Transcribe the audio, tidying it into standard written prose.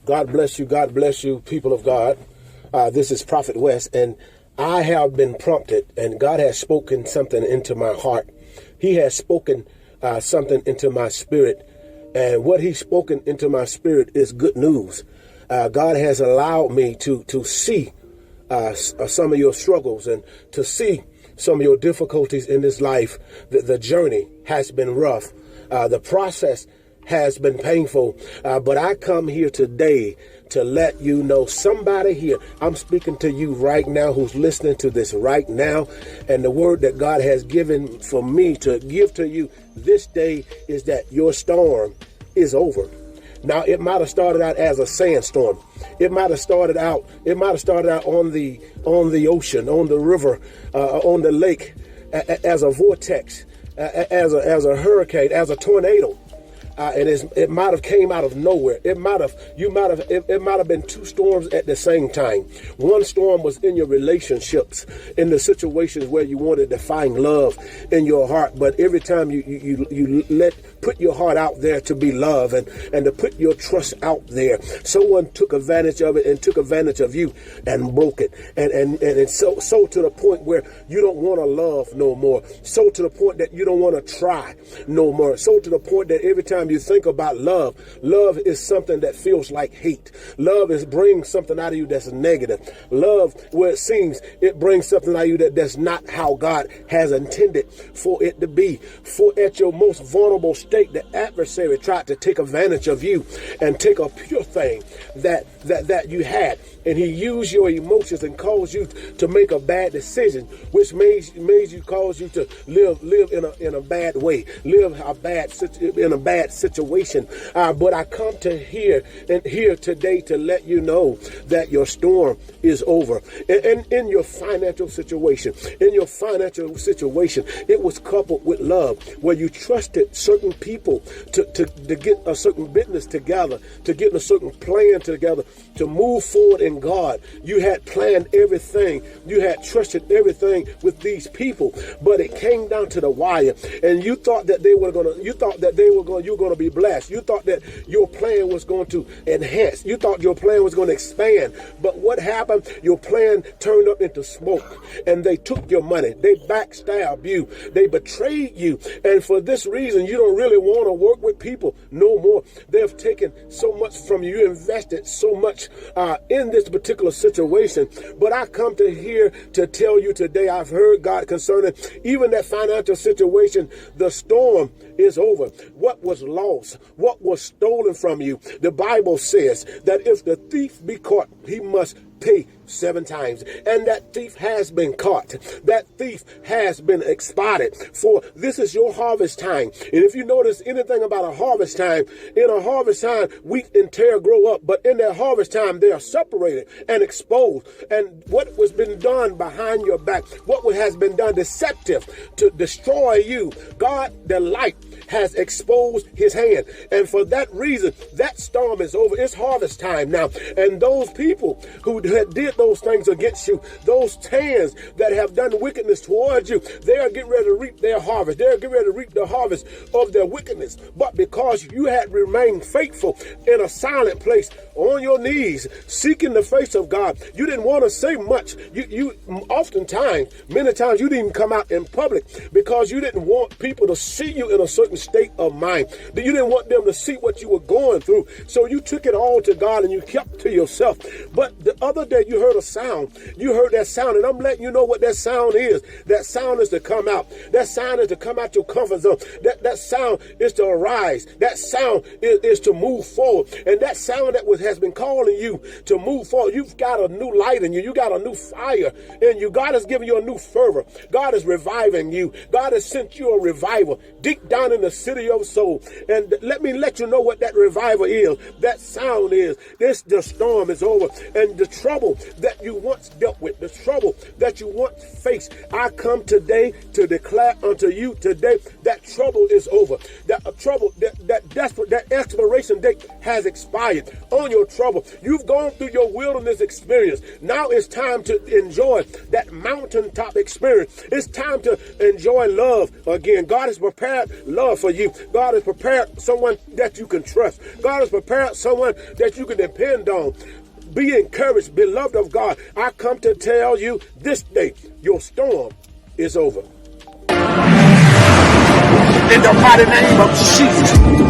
God bless you. God bless you, people of God. This is Prophet West, and I have been prompted, and God has spoken something into my heart. He has spoken something into my spirit, and what He's spoken into my spirit is good news. God has allowed me to see some of your struggles and to see some of your difficulties in this life. The journey has been rough. The process has been painful, but I come here today to let you know, somebody here, I'm speaking to you right now who's listening to this right now, and the word that God has given for me to give to you this day is that your storm is over. Now, it might have started out as a sandstorm. It might have started out on the ocean, on the river, on the lake, as a vortex, as a hurricane, as a tornado. And it might have came out of nowhere. It might have been two storms at the same time. One storm was in your relationships, in the situations where you wanted to find love in your heart. But every time you put your heart out there to be loved and to put your trust out there, someone took advantage of it and took advantage of you and broke it. And it's so to the point where you don't want to love no more. So to the point that you don't want to try no more. So to the point that every time you think about love is something that feels like hate. Love brings something out of you that's negative. Love, where it seems it brings something out of you that's not how God has intended for it to be. For at your most vulnerable state, the adversary tried to take advantage of you and take a pure thing that you had, and he used your emotions and caused you to make a bad decision, which caused you to live in a bad way, live in a bad situation. But I come to here today to let you know that your storm is over. And in your financial situation, it was coupled with love, where you trusted certain people to get a certain business together, to get a certain plan together, to move forward in God. You had planned everything. You had trusted everything with these people, but it came down to the wire, and you thought that you were going to be blessed. You thought that your plan was going to enhance. You thought your plan was going to expand. But what happened? Your plan turned up into smoke, and they took your money. They backstabbed you. They betrayed you. And for this reason, you don't really want to work with people no more. They've taken so much from you. You invested so much in this particular situation. But I come to here to tell you today, I've heard God concerning even that financial situation. The storm is over. What was lost, what was stolen from you, the Bible says that if the thief be caught, he must pay 7 times. And that thief has been caught. That thief has been expotted. For this is your harvest time. And if you notice anything about a harvest time, in a harvest time, wheat and tare grow up. But in that harvest time, they are separated and exposed. And what was been done behind your back, what has been done deceptive to destroy you, God, the light, has exposed his hand. And for that reason, that storm is over. It's harvest time now. And those people who did those things against you, those hands that have done wickedness towards you, they are getting ready to reap their harvest. They're getting ready to reap the harvest of their wickedness. But because you had remained faithful in a silent place, on your knees, seeking the face of God, you didn't want to say much. You oftentimes, many times, you didn't even come out in public because you didn't want people to see you in a certain state of mind. You didn't want them to see what you were going through. So you took it all to God and you kept to yourself. But the other day you heard a sound. You heard that sound, and I'm letting you know what that sound is. That sound is to come out. That sound is to come out your comfort zone. That sound is to arise. That sound is to move forward. And that sound that has been calling you to move forward, you've got a new light in you. You got a new fire in you. God has given you a new fervor. God is reviving you. God has sent you a revival deep down in the city of soul. And let me let you know what that revival is. That sound is. The storm is over. And the trouble that you once dealt with, the trouble that you once faced, I come today to declare unto you today that trouble is over. That trouble, that expiration date has expired on your trouble. You've gone through your wilderness experience. Now it's time to enjoy that mountaintop experience. It's time to enjoy love again. God has prepared love for you. God has prepared someone that you can trust. God has prepared someone that you can depend on. Be encouraged, beloved of God. I come to tell you this day, your storm is over. In the mighty name of Jesus.